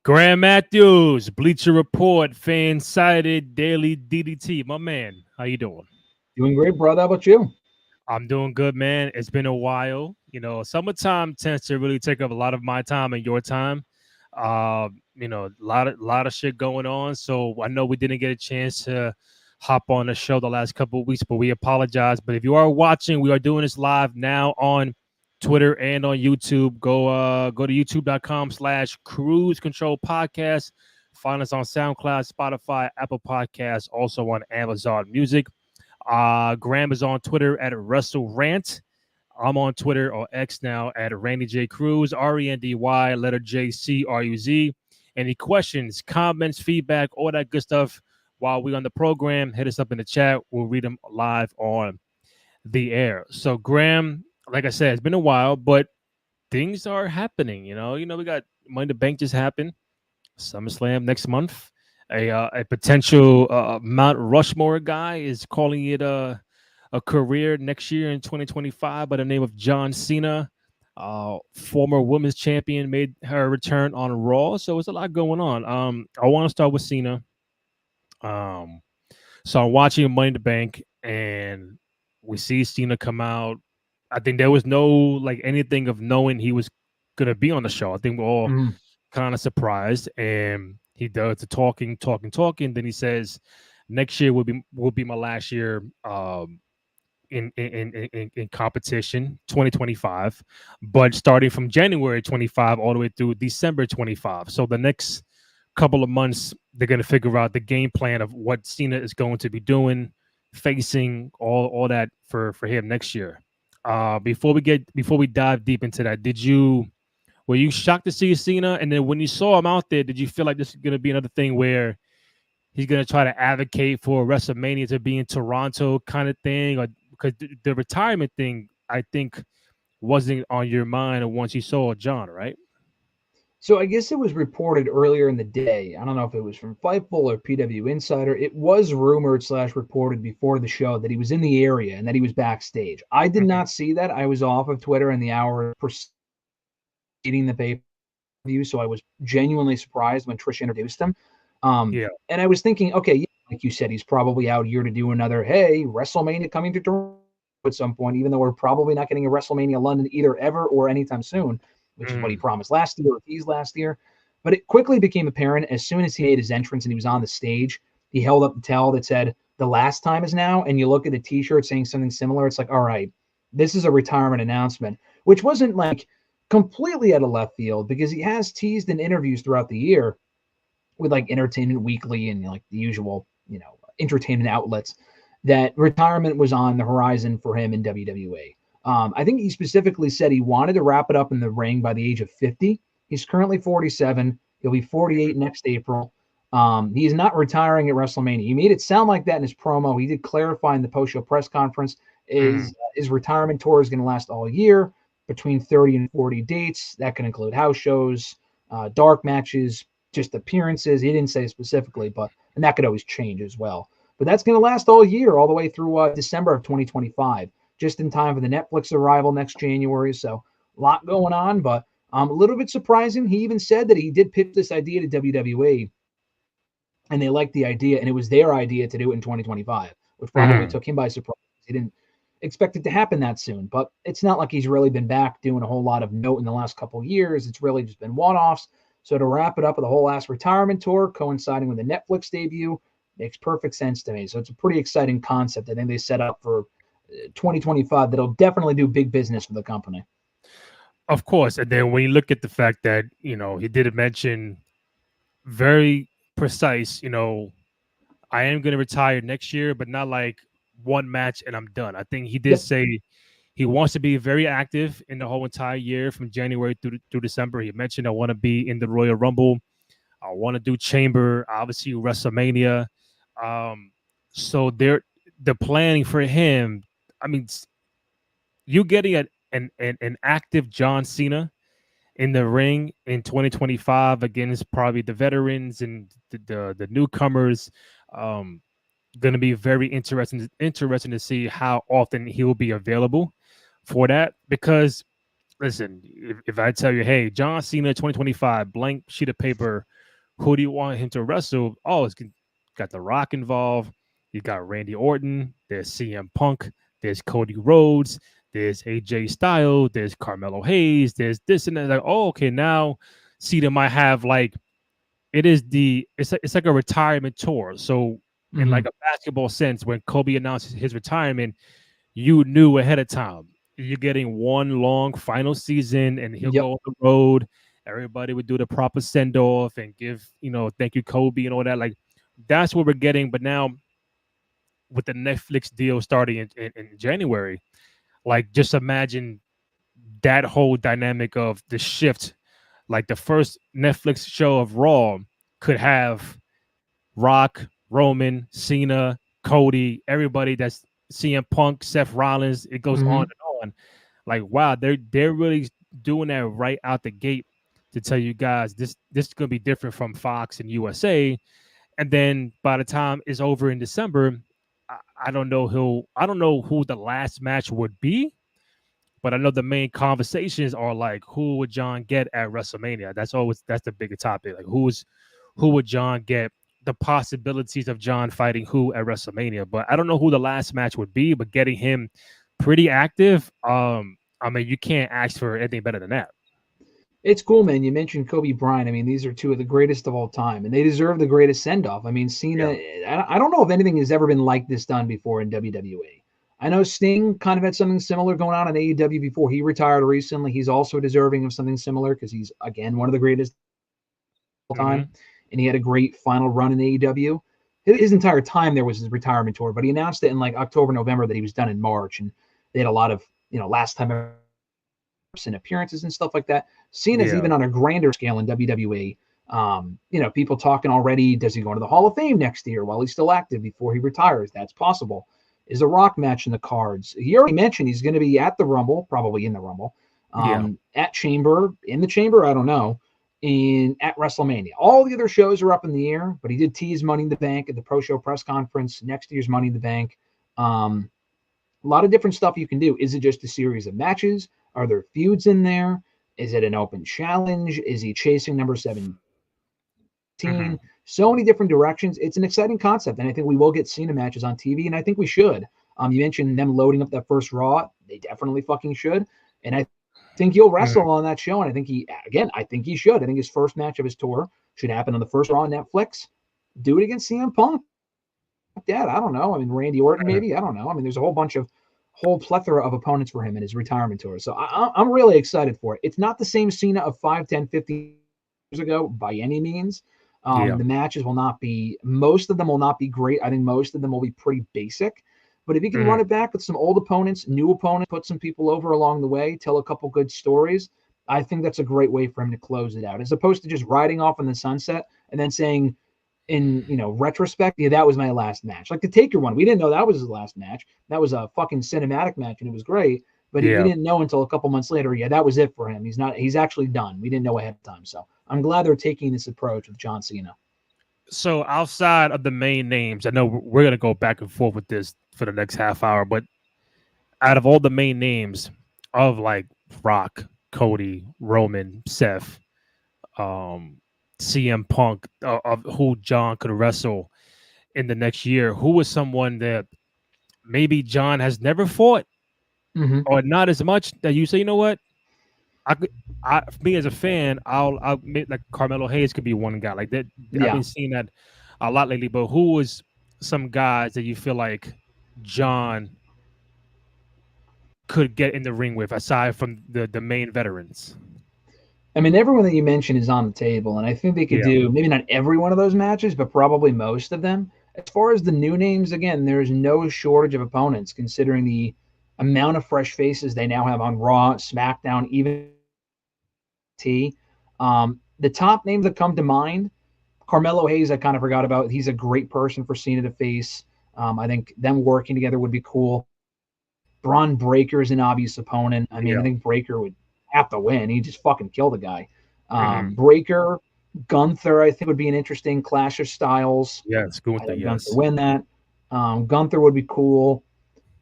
Graham Matthews, Bleacher Report, FanSided, Daily DDT. My man, how you doing? Doing great, brother. How about you? I'm doing good, man. It's been a while. Summertime tends to really take up a lot of my time and your time. A lot of shit going on. So I know we didn't get a chance to hop on the show the last couple of weeks, but we apologize. But if you are watching, we are doing this live now on Twitter and on YouTube. Go to youtube.com/Cruise Control Podcast. Find us on SoundCloud, Spotify, Apple Podcasts, also on Amazon Music. Graham is on Twitter at WrestleRant. I'm on Twitter or X now at Randy J. Cruz, Rendy, letter J C R U Z. Any questions, comments, feedback, all that good stuff while we're on the program, hit us up in the chat. We'll read them live on the air. So, Graham, like I said, it's been a while, but things are happening. We got Money in the Bank just happened, SummerSlam next month. A potential Mount Rushmore guy is calling it a career next year in 2025 by the name of John Cena. Former women's champion made her return on Raw, so it's a lot going on. I want to start with Cena. So I'm watching Money in the Bank, and we see Cena come out. I think there was no anything of knowing he was gonna be on the show. I think we're all kind of surprised, and he does the talking. Then he says, "Next year will be my last year in competition, 2025, but starting from January 25 all the way through December 25. So the next couple of months, they're going to figure out the game plan of what Cena is going to be doing, facing all that for him next year. Before we dive deep into that, were you shocked to see Cena? And then when you saw him out there, did you feel like this is going to be another thing where he's going to try to advocate for WrestleMania to be in Toronto kind of thing? Or because the retirement thing, I think, wasn't on your mind once you saw John, right? So I guess it was reported earlier in the day. I don't know if it was from Fightful or PW Insider. It was rumored / reported before the show that he was in the area and that he was backstage. I did not see that. I was off of Twitter in the hour preceding the pay-per-view, so I was genuinely surprised when Trish introduced him. And I was thinking, okay, yeah, like you said, he's probably out here to do another, hey, WrestleMania coming to Toronto at some point, even though we're probably not getting a WrestleMania London either ever or anytime soon, which is what he promised last year or teased last year. But it quickly became apparent as soon as he made his entrance and he was on the stage, he held up the towel that said, "The last time is now." And you look at the t-shirt saying something similar. It's like, all right, this is a retirement announcement, which wasn't like completely out of left field because he has teased in interviews throughout the year with like Entertainment Weekly and like the usual, entertainment outlets that retirement was on the horizon for him in WWE. I think he specifically said he wanted to wrap it up in the ring by the age of 50. He's currently 47. He'll be 48 next April. He is not retiring at WrestleMania. He made it sound like that in his promo. He did clarify in the post-show press conference his retirement tour is going to last all year, between 30 and 40 dates. That can include house shows, dark matches, just appearances. He didn't say specifically, and that could always change as well. But that's going to last all year, all the way through December of 2025. Just in time for the Netflix arrival next January. So a lot going on, but a little bit surprising. He even said that he did pitch this idea to WWE, and they liked the idea, and it was their idea to do it in 2025, which probably took him by surprise. He didn't expect it to happen that soon, but it's not like he's really been back doing a whole lot of note in the last couple of years. It's really just been one-offs. So to wrap it up with a whole last retirement tour coinciding with the Netflix debut makes perfect sense to me. So it's a pretty exciting concept. I think they set up for 2025 that'll definitely do big business for the company. Of course. And then when you look at the fact that, he did mention very precise, I am going to retire next year, but not like one match and I'm done. I think he did say he wants to be very active in the whole entire year from January through December. He mentioned, I want to be in the Royal Rumble. I want to do Chamber, obviously WrestleMania. So the planning for him, I mean, you getting an active John Cena in the ring in 2025 against probably the veterans and the newcomers, going to be very interesting to see how often he will be available for that. Because listen, if I tell you, hey, John Cena 2025, blank sheet of paper, who do you want him to wrestle? Oh, it's got The Rock involved. You got Randy Orton. There's CM Punk. There's Cody Rhodes. There's AJ Styles. There's Carmelo Hayes. There's this and that. Like, oh, okay, now Cena might have like it's like a retirement tour. So in like a basketball sense, when Kobe announced his retirement, you knew ahead of time you're getting one long final season, and he'll Yep. go on the road. Everybody would do the proper send off and give, thank you, Kobe, and all that. Like that's what we're getting. But now with the Netflix deal starting in January, like just imagine that whole dynamic of the shift. Like the first Netflix show of Raw could have Rock, Roman, Cena, Cody, everybody that's CM Punk, Seth Rollins. It goes on and on. Like wow, they're really doing that right out the gate to tell you guys this is gonna be different from Fox and USA. And then by the time it's over in December, I don't know who the last match would be, but I know the main conversations are like who would John get at WrestleMania? That's the bigger topic. Like who would John get? The possibilities of John fighting who at WrestleMania, but I don't know who the last match would be. But getting him pretty active, I mean, you can't ask for anything better than that. It's cool, man. You mentioned Kobe Bryant. I mean, these are two of the greatest of all time, and they deserve the greatest send-off. I mean, Cena, I don't know if anything has ever been like this done before in WWE. I know Sting kind of had something similar going on in AEW before he retired recently. He's also deserving of something similar because he's, again, one of the greatest of all time, and he had a great final run in AEW. His entire time there was his retirement tour, but he announced it in like October, November that he was done in March, and they had a lot of, last time and appearances and stuff like that. Cena's even on a grander scale in WWE. People talking already, does he go into the Hall of Fame next year while he's still active before he retires? That's possible. Is a Rock match in the cards? He already mentioned he's going to be at the Rumble, probably in the Rumble, at Chamber, in the Chamber, I don't know, at WrestleMania. All the other shows are up in the air, but he did tease Money in the Bank at the pro-show press conference, next year's Money in the Bank. A lot of different stuff you can do. Is it just a series of matches? Are there feuds in there? Is it an open challenge? Is he chasing number 17? So many different directions. It's an exciting concept, and I think we will get Cena matches on TV, and I think we should. You mentioned them loading up that first Raw. They definitely fucking should, and I think he'll wrestle on that show, and I think he should. I think his first match of his tour should happen on the first Raw on Netflix. Do it against CM Punk. Dad, I don't know. I mean, Randy Orton, maybe. I don't know. I mean, there's a whole plethora of opponents for him in his retirement tour. So I'm really excited for it. It's not the same Cena of 5, 10, 50 years ago by any means. The matches most of them will not be great. I think most of them will be pretty basic. But if you can run it back with some old opponents, new opponents, put some people over along the way, tell a couple good stories, I think that's a great way for him to close it out, as opposed to just riding off in the sunset and then saying, in retrospect, that was my last match. Like the Taker one, we didn't know that was his last match. That was a fucking cinematic match, and it was great. But we didn't know until a couple months later. Yeah, that was it for him. He's actually done. We didn't know ahead of time. So I'm glad they're taking this approach with John Cena. So outside of the main names, I know we're gonna go back and forth with this for the next half hour, but out of all the main names of like Rock, Cody, Roman, Seth, CM Punk, of who John could wrestle in the next year, who was someone that maybe John has never fought or not as much that you say, you know what? Me as a fan, I'll like Carmelo Hayes could be one guy like that. I've been seeing that a lot lately. But who was some guys that you feel like John could get in the ring with aside from the main veterans? I mean, everyone that you mentioned is on the table, and I think they could do maybe not every one of those matches, but probably most of them. As far as the new names, again, there's no shortage of opponents considering the amount of fresh faces they now have on Raw, SmackDown, even T. The top names that come to mind, Carmelo Hayes, I kind of forgot about. He's a great person for Cena to face. I think them working together would be cool. Braun Breaker is an obvious opponent. I mean, I think Breaker would have to win. He just fucking killed the guy. Breaker, Gunther, I think would be an interesting clash of styles. Yes, Gunther, Gunther win that. Gunther would be cool.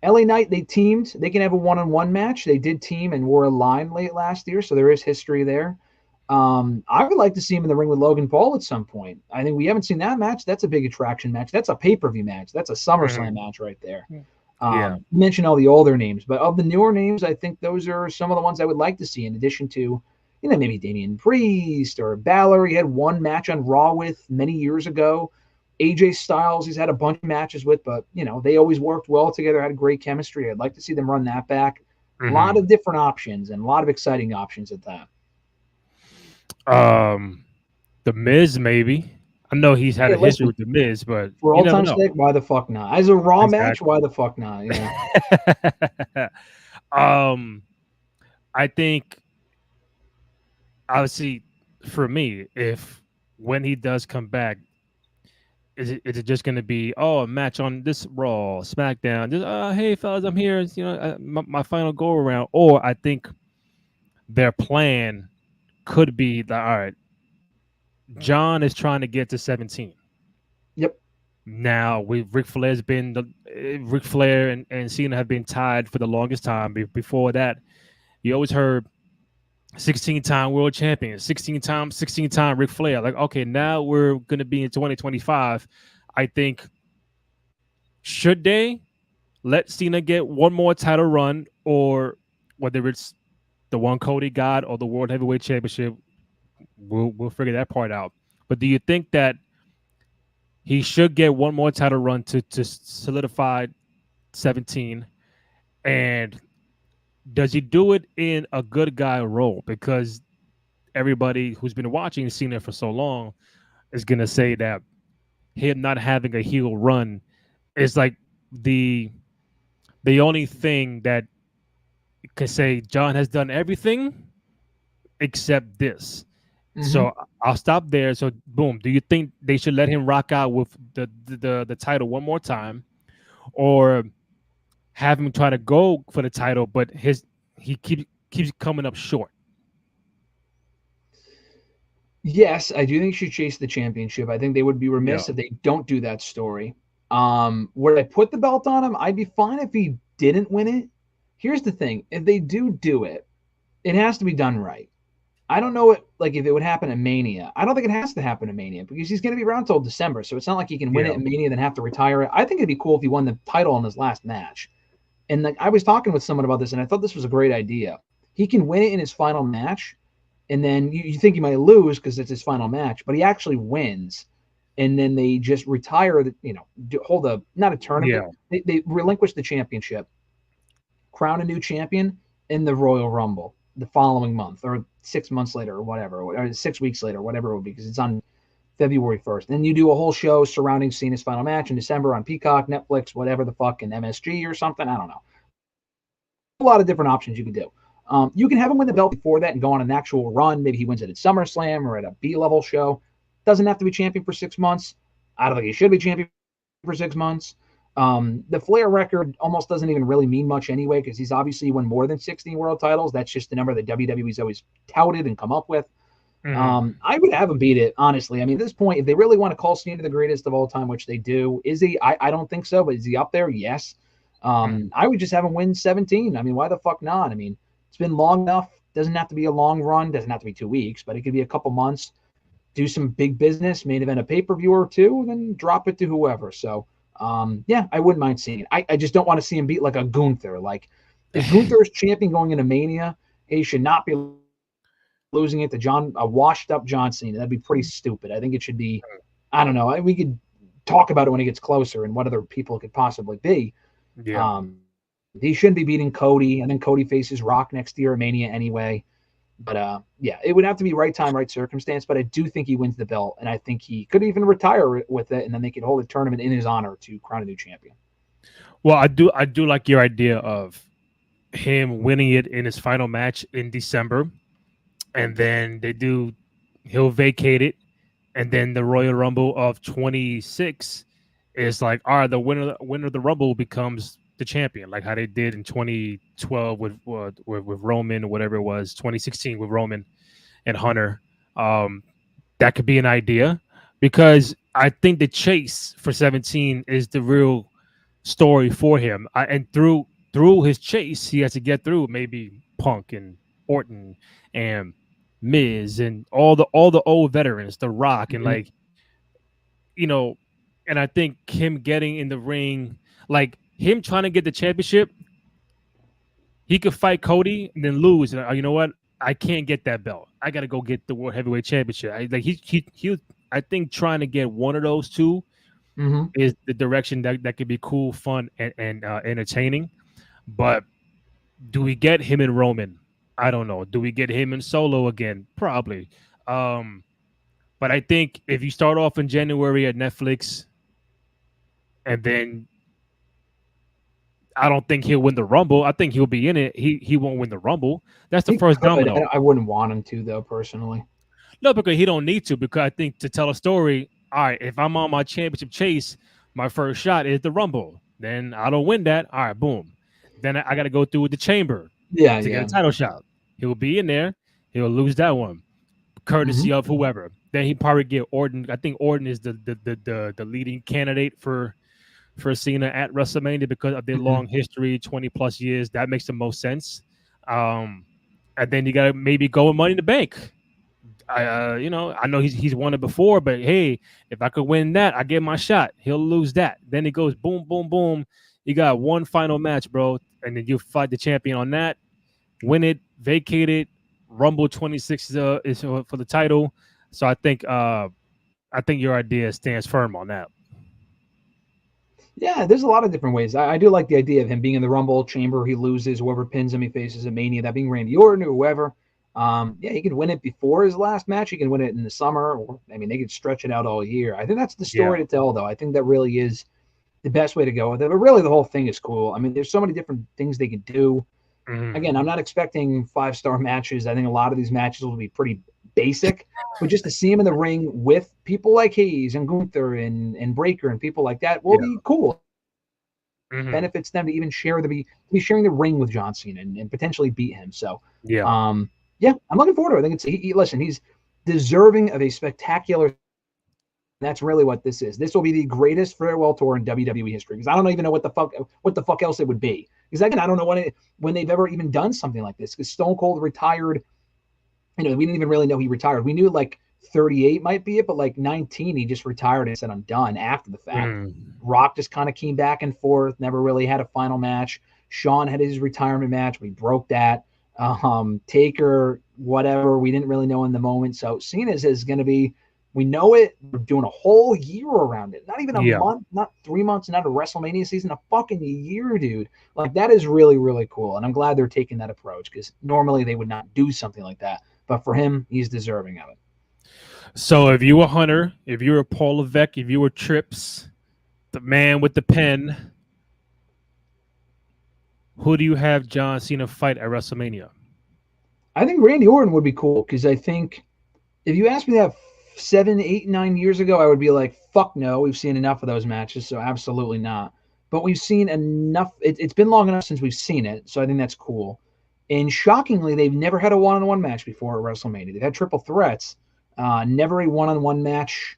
LA Knight, they teamed. They can have a one-on-one match. They did team and were aligned late last year, so there is history there. I would like to see him in the ring with Logan Paul at some point. I think we haven't seen that match. That's a big attraction match. That's a pay-per-view match. That's a SummerSlam match right there. Yeah. You mentioned all the older names, but of the newer names, I think those are some of the ones I would like to see, in addition to, maybe Damian Priest or Balor. He had one match on Raw with many years ago. AJ Styles, he's had a bunch of matches with, but, they always worked well together, had great chemistry. I'd like to see them run that back. A lot of different options and a lot of exciting options at that. The Miz, maybe. I know he's had a history with the Miz, but for all time's sake, why the fuck not? As a Raw match, why the fuck not? Yeah. I think, obviously, for me, when he does come back, is it just going to be a match on this Raw, SmackDown? Just hey fellas, I'm here. It's, my final go around. Or I think their plan could be that, all right, John is trying to get to 17. Yep. Now Ric Flair and Cena have been tied for the longest time. Before that, you always heard 16-time world champion, 16-time Ric Flair. Like, okay, now we're gonna be in 2025. I think, should they let Cena get one more title run, or whether it's the one Cody got or the World Heavyweight Championship, we'll figure that part out. But do you think that he should get one more title run to solidify 17? And does he do it in a good guy role? Because everybody who's been watching Cena for so long is going to say that him not having a heel run is like the only thing that can say John has done everything except this. So I'll stop there. So boom, do you think they should let him rock out with the title one more time, or have him try to go for the title, but he keeps coming up short? Yes, I do think he should chase the championship. I think they would be remiss if they don't do that story. Would I put the belt on him? I'd be fine if he didn't win it. Here's the thing: if they do it, it has to be done right. I don't know if it would happen at Mania. I don't think it has to happen at Mania because he's going to be around till December. So it's not like he can win it at Mania and then have to retire it. I think it'd be cool if he won the title in his last match. And I was talking with someone about this, and I thought this was a great idea. He can win it in his final match, and then you think he might lose because it's his final match, but he actually wins. And then they just retire, hold not a tournament. Yeah. They relinquish the championship, crown a new champion in the Royal Rumble the following month, or 6 months later, or whatever, or 6 weeks later, whatever it would be, because it's on February 1st. And you do a whole show surrounding Cena's final match in December on Peacock, Netflix, whatever the fuck, and MSG or something. I don't know. A lot of different options you can do. You can have him win the belt before that and go on an actual run. Maybe he wins it at SummerSlam or at a B-level show. Doesn't have to be champion for 6 months. I don't think he should be champion for 6 months. The Flair record almost doesn't even really mean much anyway, because he's obviously won more than 16 world titles. That's just the number that WWE's always touted and come up with. I would have him beat it, honestly. I mean, at this point, if they really want to call Cena the greatest of all time, which they do, is he? I don't think so, but is he up there? Yes. I would just have him win 17. I mean, why the fuck not? I mean, it's been long enough. Doesn't have to be a long run. Doesn't have to be 2 weeks, but it could be a couple months. Do some big business, main event a pay-per-view or two, and then drop it to whoever. So, yeah, I wouldn't mind seeing it. I just don't want to see him beat like a Gunther. Like, if Gunther is champion going into Mania, he should not be losing it to a washed-up John Cena. That'd be pretty stupid. I think it should be, I don't know. We could talk about it when he gets closer and what other people it could possibly be. Yeah. He shouldn't be beating Cody, and then Cody faces Rock next year at Mania anyway. But, yeah, it would have to be right time, right circumstance. But I do think he wins the belt, and I think he could even retire with it, and then they could hold a tournament in his honor to crown a new champion. Well, I do like your idea of him winning it in his final match in December, and then he'll vacate it, and then the Royal Rumble of 26 is like, all right, the winner of the Rumble becomes the champion, like how they did in 2012 with Roman, or whatever it was, 2016 with Roman and Hunter. That could be an idea, because I think the chase for 17 is the real story for him. And through his chase, he has to get through maybe Punk and Orton and Miz and all the old veterans, The Rock, and Mhm. like you know, and I think him getting in the ring, like him trying to get the championship, he could fight Cody and then lose. And you know what? I can't get that belt. I got to go get the World Heavyweight Championship. He I think trying to get one of those two Mhm. is the direction that could be cool, fun, and entertaining. But do we get him in Roman? I don't know. Do we get him in Solo again? Probably. Um, but I think if you start off in January at Netflix and then I don't think he'll win the Rumble. I think he'll be in it. He won't win the Rumble. That's the He first could. domino. I wouldn't want him to though, personally. No, because he don't need to. Because I think to tell a story, all right, if I'm on my championship chase, my first shot is the Rumble. Then I don't win that. All right, boom. Then I got to go through with the Chamber Yeah, to get a yeah. title shot. He'll be in there. He'll lose that one, Hmm. courtesy of whoever. Then he probably get Orton. I think Orton is the leading candidate for Cena at WrestleMania because of their Hmm. long history, 20 plus years. That makes the most sense. Um, and then you got to maybe go with Money in the Bank. I know he's won it before, but hey, if I could win that, I get my shot. He'll lose that. Then it goes boom, boom, boom. You got one final match, bro, and then you fight the champion on that, win it, vacate it. Rumble 26 is for the title. So I think your idea stands firm on that. Yeah, there's a lot of different ways. I do like the idea of him being in the Rumble Chamber. He loses, whoever pins him, he faces a Mania, that being Randy Orton or whoever. Yeah, he could win it before his last match. He can win it in the summer, or I mean, they could stretch it out all year. I think that's the Yeah. story to tell, though. I think that really is the best way to go with it. But really, the whole thing is cool. I mean, there's so many different things they could do. Again, I'm Mhm. not expecting 5-star matches. I think a lot of these matches will be pretty basic, but just to see him in the ring with people like Hayes and Gunther and Breaker and people like that will Yeah. be cool. Mhm. Benefits them to even be sharing the ring with John Cena and potentially beat him. So, Yeah. yeah, I'm looking forward to it. I think listen, he's deserving of a spectacular. That's really what this is. This will be the greatest farewell tour in WWE history because I don't even know what the fuck else it would be. Because again, I don't know when they've ever even done something like this. Because Stone Cold retired, we didn't even really know he retired. We knew like 38 might be it, but like 19 he just retired and said I'm done after the fact. Mhm. Rock just kind of came back and forth, never really had a final match. Shawn had his retirement match, we broke that. Taker, whatever, we didn't really know in the moment. So Cena's is going to be, we know it. We're doing a whole year around it. Not even a Yeah. month, not 3 months, not a WrestleMania season, a fucking year, dude. Like that is really, really cool. And I'm glad they're taking that approach because normally they would not do something like that. But for him, he's deserving of it. So if you were Hunter, if you were Paul Levesque, if you were Trips, the man with the pen, who do you have John Cena fight at WrestleMania? I think Randy Orton would be cool because I think if you asked me that 7, 8, 9 years ago, I would be like, fuck no, we've seen enough of those matches, so absolutely not. But we've seen enough. It's been long enough since we've seen it, so I think that's cool. And shockingly, they've never had a one-on-one match before at WrestleMania. They've had triple threats, never a one-on-one match.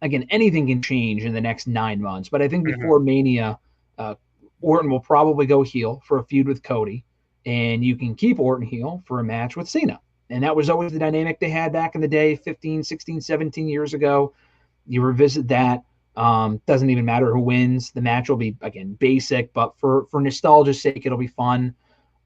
Again, anything can change in the next 9 months, but I think Mhm. before Mania, uh, Orton will probably go heel for a feud with Cody, and you can keep Orton heel for a match with Cena. And that was always the dynamic they had back in the day, 15, 16, 17 years ago. You revisit that. Doesn't even matter who wins. The match will be, again, basic, but for nostalgia's sake, it'll be fun.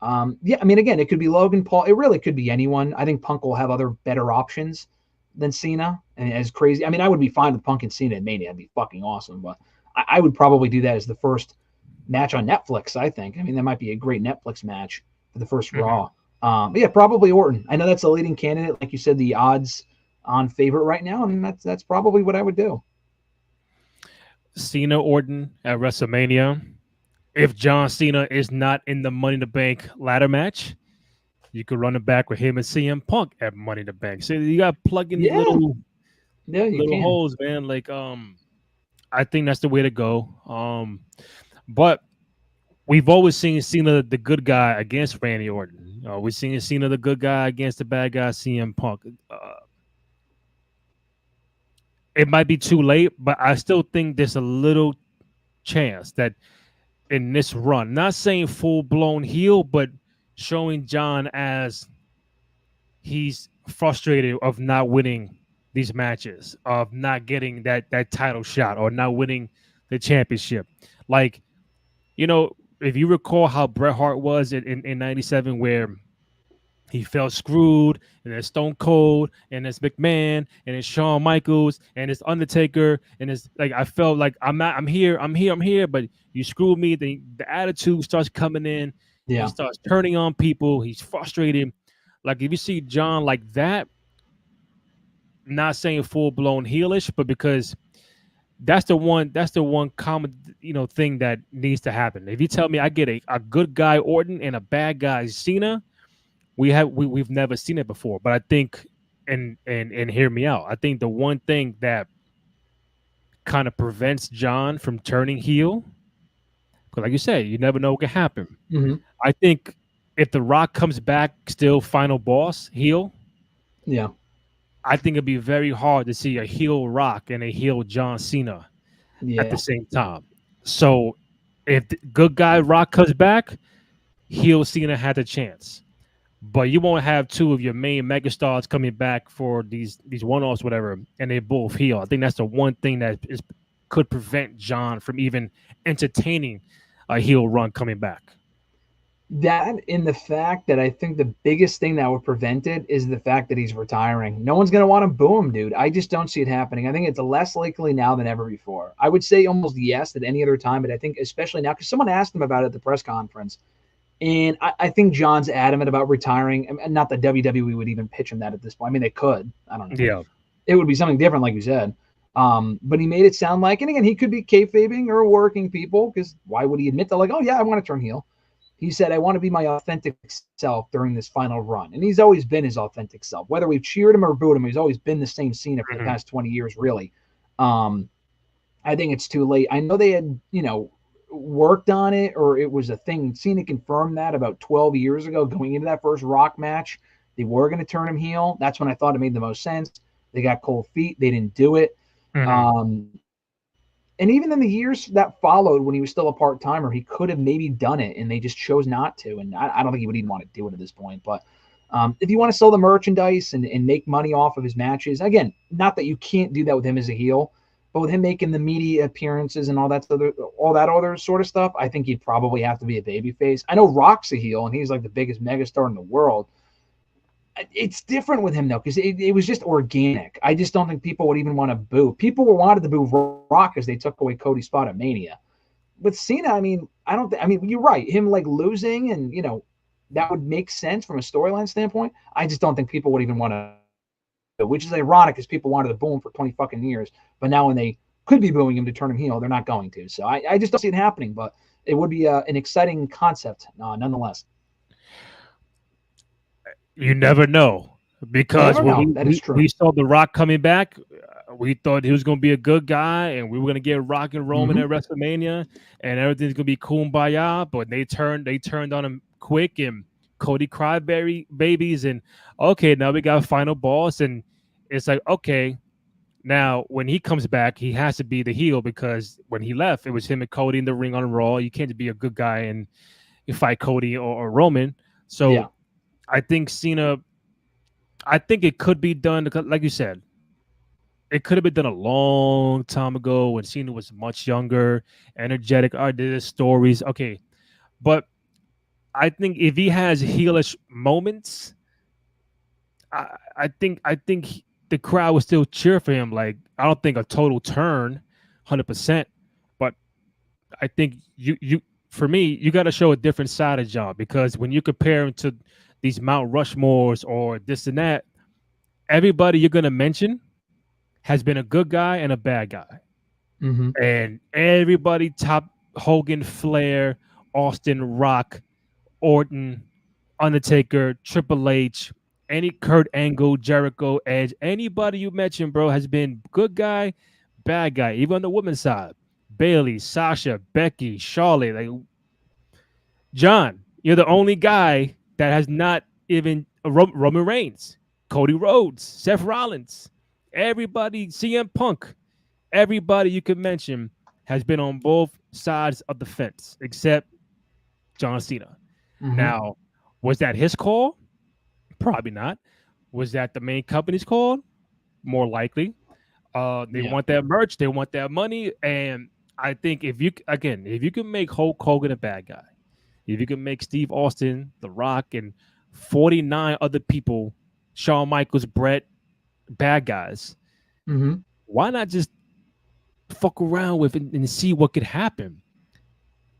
Yeah, I mean, again, it could be Logan Paul. It really could be anyone. I think Punk will have other better options than Cena. And as crazy, I mean, I would be fine with Punk and Cena at Mania. It'd be fucking awesome. But I would probably do that as the first match on Netflix. I think. I mean, that might be a great Netflix match for the first Mhm. Raw. But yeah, probably Orton. I know that's a leading candidate, like you said, the odds on favorite right now, and that's probably what I would do. Cena Orton at WrestleMania. If John Cena is not in the Money in the Bank ladder match, you could run it back with him and CM Punk at Money in the Bank. So you got to plug in these Yeah, little yeah, you little can. holes, man. Like I think that's the way to go. But we've always seen Cena the good guy against Randy Orton. We've seen Cena the good guy against the bad guy CM Punk. It might be too late, but I still think there's a little chance that in this run, not saying full blown heel, but showing John as frustrated of not winning these matches, of not getting that title shot, or not winning the championship. Like, if you recall how Bret Hart was in 97, where he felt screwed, and there's Stone Cold, and there's McMahon, and it's Shawn Michaels, and it's Undertaker, and it's like I felt like I'm here, but you screwed me. The attitude starts coming in. He Yeah. starts turning on people. He's frustrated. Like if you see John like that, not saying full blown heelish, but because that's the one common thing that needs to happen. If you tell me I get a good guy Orton and a bad guy Cena, we've never seen it before. But I think, and hear me out, I think the one thing that kind of prevents John from turning heel, because like you say, you never know what can happen. Mm-hmm. I think if The Rock comes back still final boss heel, Yeah. I think it'd be very hard to see a heel Rock and a heel John Cena at the Yeah. same time. So if the good guy Rock comes back, heel Cena had a chance. But you won't have two of your main megastars coming back for these one-offs, whatever, and they both heel. I think that's the one thing that could prevent John from even entertaining a heel run coming back. That in the fact that I think the biggest thing that would prevent it is the fact that he's retiring. No one's going to want to boo him, dude. I just don't see it happening. I think it's less likely now than ever before. I would say almost yes at any other time, but I think especially now, because someone asked him about it at the press conference, and I think John's adamant about retiring. And not that WWE would even pitch him that at this point. I mean, they could. I don't know. Yeah. It would be something different, like you said. But he made it sound like, and again, he could be kayfabing or working people, because why would he admit that, like, oh, yeah, I want to turn heel? He said, I want to be my authentic self during this final run. And he's always been his authentic self. Whether we've cheered him or booed him, he's always been the same Cena for the past 20 years, really. I think it's too late. I know they had, worked on it, or it was a thing. Cena confirmed that about 12 years ago going into that first Rock match. They were going to turn him heel. That's when I thought it made the most sense. They got cold feet. They didn't do it. And even in the years that followed, when he was still a part-timer, he could have maybe done it, and they just chose not to. And I don't think he would even want to do it at this point. But if you want to sell the merchandise and make money off of his matches, again, not that you can't do that with him as a heel, but with him making the media appearances and all that other sort of stuff, I think he'd probably have to be a babyface. I know Rock's a heel, and he's like the biggest megastar in the world. It's different with him, though, because it was just organic. I just don't think people would even want to boo. People wanted to boo Rock as they took away Cody's spot at Mania. With Cena, I mean, you're right. Him, like, losing and, that would make sense from a storyline standpoint. I just don't think people would even want to, which is ironic, because people wanted to boo him for 20 fucking years. But now when they could be booing him to turn him heel, they're not going to. So I just don't see it happening, but it would be an exciting concept nonetheless. You never know, because when we saw The Rock coming back, we thought he was going to be a good guy, and we were going to get Rock and Roman at WrestleMania, and everything's going to be kumbaya. But they turned on him quick, and Cody Cryberry babies, and okay, now we got Final Boss, and it's like, okay, now when he comes back, he has to be the heel, because when he left, it was him and Cody in the ring on Raw. You can't be a good guy and you fight Cody or Roman. So. Yeah. I think Cena, I think it could be done, like you said, it could have been done a long time ago when Cena was much younger, energetic, did his stories. Okay. But I think if he has heelish moments, I think the crowd would still cheer for him. Like, I don't think a total turn, 100%, but I think for me, you got to show a different side of John, because when you compare him to these Mount Rushmores or this and that, everybody you're going to mention has been a good guy and a bad guy. And everybody top Hogan, Flair, Austin, Rock, Orton, Undertaker, Triple H, any Kurt Angle, Jericho, Edge, anybody you mentioned, bro, has been good guy, bad guy. Even on the women's side, Bayley, Sasha, Becky, Charlotte. Like, John, you're the only guy that has not even Roman Reigns, Cody Rhodes, Seth Rollins, everybody, CM Punk, everybody you could mention has been on both sides of the fence except John Cena. Now, was that his call? Probably not. Was that the main company's called? More likely. They Yeah. want that merch, they want that money, and I think if you can make Hulk Hogan a bad guy, if you can make Steve Austin, The Rock, and 49 other people, Shawn Michaels, Brett, bad guys, Mm-hmm. why not just fuck around with it and see what could happen?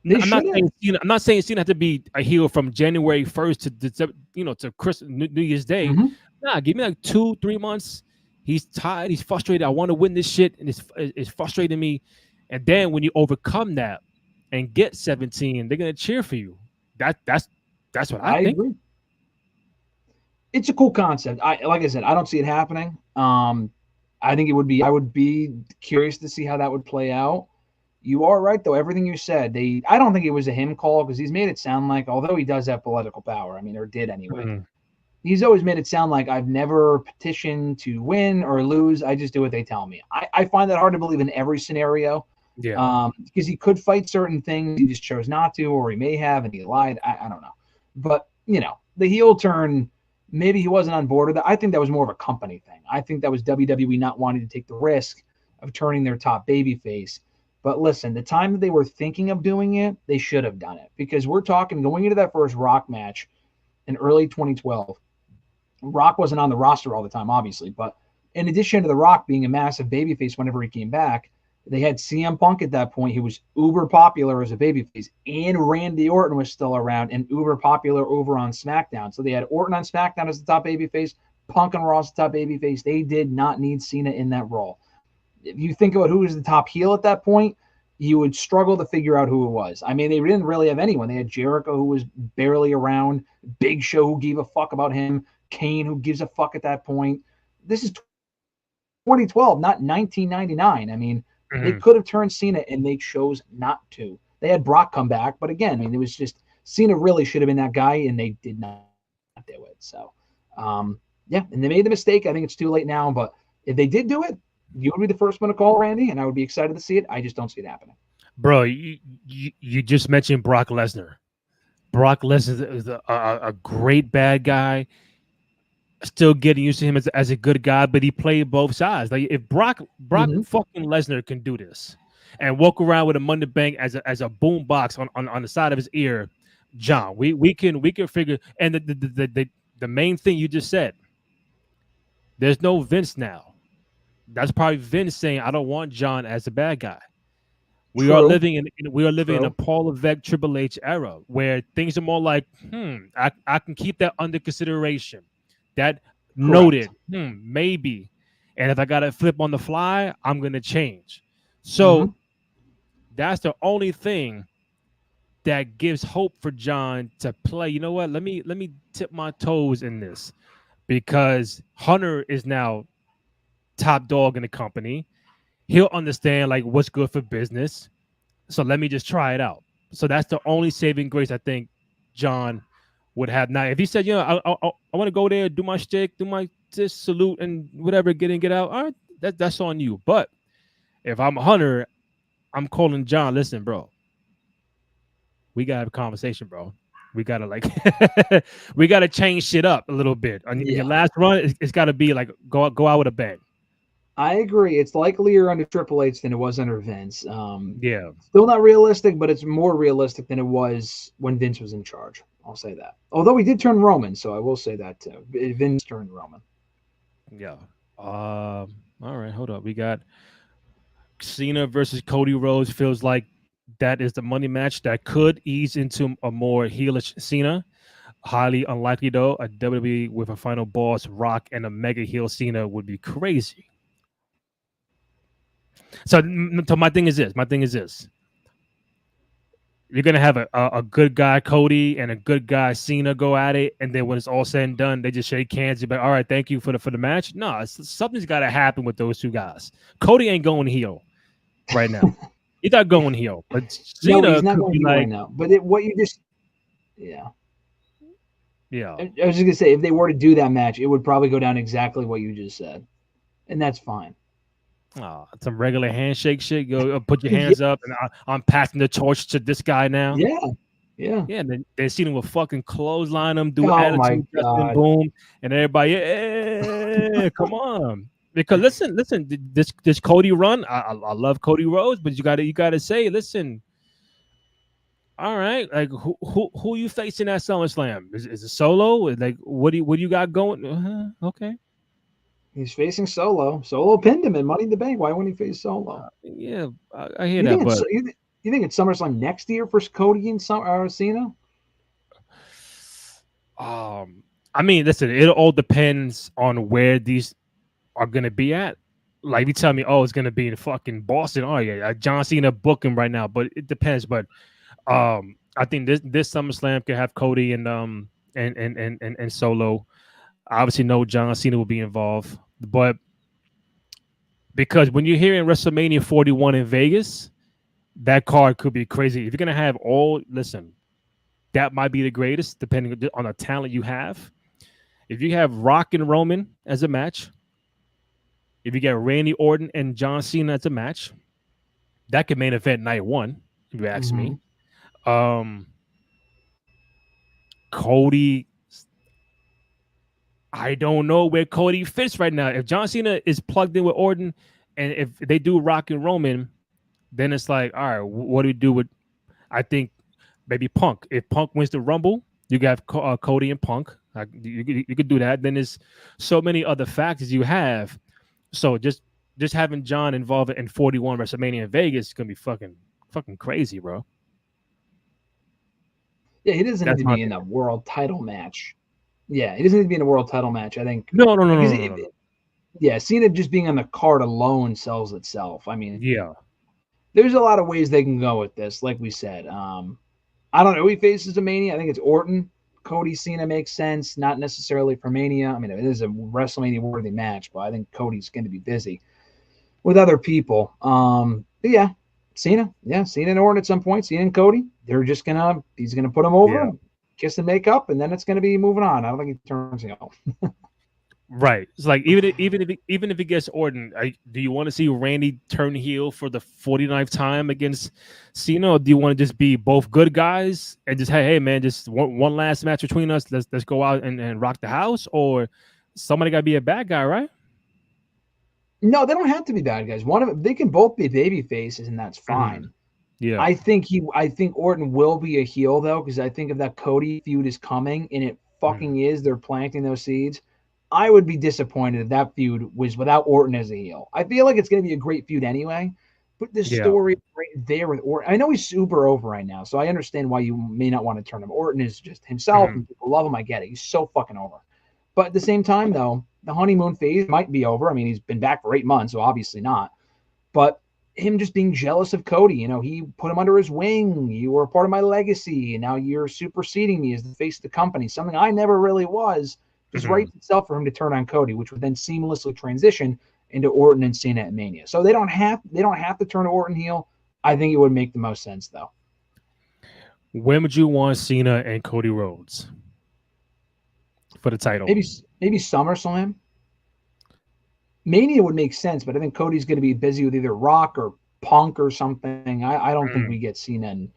They I'm not should have. saying Cena, I'm not saying Cena had to be a heel from January 1st to Christmas, New Year's Day. Mm-hmm. Nah, give me like 2-3 months. He's tired. He's frustrated. I want to win this shit, and it's frustrating me. And then when you overcome that and get 17, they're gonna cheer for you. That's what I I think. agree. It's a cool concept. Like I said, I don't see it happening. I think it would be. I would be curious to see how that would play out. You are right, though. Everything you said, I don't think it was a him call because he's made it sound like, although he does have political power, I mean, or did anyway. Mhm. He's always made it sound like I've never petitioned to win or lose. I just do what they tell me. I find that hard to believe in every scenario Yeah. because he could fight certain things. He just chose not to, or he may have, and he lied. I don't know. But, the heel turn, maybe he wasn't on board with that. I think that was more of a company thing. I think that was WWE not wanting to take the risk of turning their top baby face. But listen, the time that they were thinking of doing it, they should have done it because we're talking going into that first Rock match in early 2012. Rock wasn't on the roster all the time, obviously, but in addition to The Rock being a massive babyface whenever he came back, they had CM Punk at that point. He was uber popular as a babyface, and Randy Orton was still around and uber popular over on SmackDown. So they had Orton on SmackDown as the top babyface, Punk and Raw as the top babyface. They did not need Cena in that role. If you think about who was the top heel at that point, you would struggle to figure out who it was. I mean, they didn't really have anyone. They had Jericho, who was barely around, Big Show, who gave a fuck about him, Kane, who gives a fuck at that point. This is 2012, not 1999. I mean, they Mhm. could have turned Cena, and they chose not to. They had Brock come back, but again, I mean, it was just Cena really should have been that guy, and they did not do it. So, yeah, and they made the mistake. I think it's too late now, but if they did do it, you would be the first one to call Randy, and I would be excited to see it. I just don't see it happening. Bro, you just mentioned Brock Lesnar. Brock Lesnar is a great bad guy. Still getting used to him as a good guy, but he played both sides. Like if Brock Mm-hmm. fucking Lesnar can do this and walk around with a money bank as a boom box on the side of his ear, John, we can figure. And the main thing you just said, there's no Vince now. That's probably Vince saying, I don't want John as a bad guy. We are True. living in a True. Paul Levesque Triple H era where things are more like, I can keep that under consideration. That Correct. noted, maybe. And if I got to flip on the fly, I'm gonna change. Mm-hmm. So that's the only thing that gives hope for John to play. You know what? Let me tip my toes in this because Hunter is now top dog in the company. He'll understand like what's good for business. So let me just try it out. So that's the only saving grace I think John would have. Now, if he said, I want to go there, do my shtick, do my just salute and whatever, get in, get out, all right, that's on you. But if I'm a Hunter, I'm calling John. Listen, bro, we gotta have a conversation, bro. We gotta like, we gotta change shit up a little bit. In your Yeah. last run, it's got to be like go out with a bang. I agree. It's likelier under Triple H than it was under Vince. Yeah, Still not realistic, but it's more realistic than it was when Vince was in charge. I'll say that. Although he did turn Roman, so I will say that too. Vince turned Roman. yeah. All right, hold up. We got Cena versus Cody Rhodes. Feels like that is the money match that could ease into a more heelish Cena. Highly unlikely though. A WWE with a final boss, Rock, and a mega heel Cena would be crazy. So my thing is this. You're gonna have a good guy Cody and a good guy Cena go at it, and then when it's all said and done, they just shake hands. You're like, all right, thank you for the match. No, something's got to happen with those two guys. Cody ain't going heel right now. He's not going heel, but No, he's Cena not could going be heel right like, now. But what you just, yeah. yeah, I was just gonna say, if they were to do that match, it would probably go down exactly what you just said, and that's fine. some regular handshake shit. Go put your Yeah, hands up, and I'm passing the torch to this guy now. yeah. Yeah. Yeah, then Cena will fucking clothesline him, do Oh my attitude adjustment, God. boom, and everybody, yeah, come on. Because listen, this Cody run, I love Cody Rhodes, but you gotta say, listen, all right, like who you facing at SummerSlam? Is it Solo? Like what do you got going? Okay, He's facing Solo. Solo pinned him in Money in the Bank. Why wouldn't he face Solo? yeah, I hear You think that, it's but you think it's SummerSlam next year for Cody and Cena? um, I mean, listen, it all depends on where these are gonna be at. Like you tell me, oh, it's gonna be in fucking Boston. Oh yeah, John Cena booking right now, but it depends. But I think this SummerSlam could have Cody and Solo. I obviously know John Cena will be involved, but because when you're here in WrestleMania 41 in Vegas, that card could be crazy. If you're gonna have all, listen, that might be the greatest, depending on the talent you have. If you have Rock and Roman as a match, if you get Randy Orton and John Cena as a match, that could main event night one. If you ask Mm-hmm. me, um, Cody, I don't know where Cody fits right now. If John Cena is plugged in with Orton, and if they do Rock and Roman, then it's like, all right, what do we do with? I think maybe Punk. If Punk wins the Rumble, you got Cody and Punk. You could do that. Then there's so many other factors you have. So just having John involved in 41 WrestleMania in Vegas is gonna be fucking crazy, bro. Yeah, he doesn't need That's to my be in a opinion. world title match. Yeah, he doesn't need to be in a world title match. I think No, no, no, because no, no, no, no. yeah, Cena just being on the card alone sells itself. I mean, Yeah. there's a lot of ways they can go with this. Like we said, I don't know who he faces a Mania. I think it's Orton. Cody Cena makes sense, not necessarily for Mania. I mean, it is a WrestleMania worthy match, but I think Cody's going to be busy with other people. But yeah, Cena, Cena and Orton at some point. Cena and Cody, he's gonna put him Yeah. over, kiss and make up, and then it's gonna be moving on. I don't think he turns heel. Right. It's like even if he gets Orton, do you want to see Randy turn heel for the 49th time against Cena, or do you want to just be both good guys and just hey man, just one last match between us? Let's go out and rock the house, or somebody got to be a bad guy, right? No, they don't have to be bad guys. One of them, they can both be baby faces, and that's Mhm. fine. Yeah. I think Orton will be a heel though, because I think if that Cody feud is coming, and it Mhm. fucking is, they're planting those seeds. I would be disappointed if that feud was without Orton as a heel. I feel like it's going to be a great feud anyway, but the Yeah. story right there with Orton, I know he's super over right now, so I understand why you may not want to turn him. Orton is just himself, Mhm. and people love him. I get it. He's so fucking over. But at the same time, though, the honeymoon phase might be over. I mean, he's been back for 8 months, so obviously not. But him just being jealous of Cody, he put him under his wing. You were a part of my legacy, and now you're superseding me as the face of the company, something I never really was. Just Mhm. writes itself for him to turn on Cody, which would then seamlessly transition into Orton and Cena at Mania. So they don't have to turn Orton heel. I think it would make the most sense though. When would you want Cena and Cody Rhodes for the title? Maybe SummerSlam. Mania would make sense, but I think Cody's going to be busy with either Rock or Punk or something. I don't think Mm. we get Cena and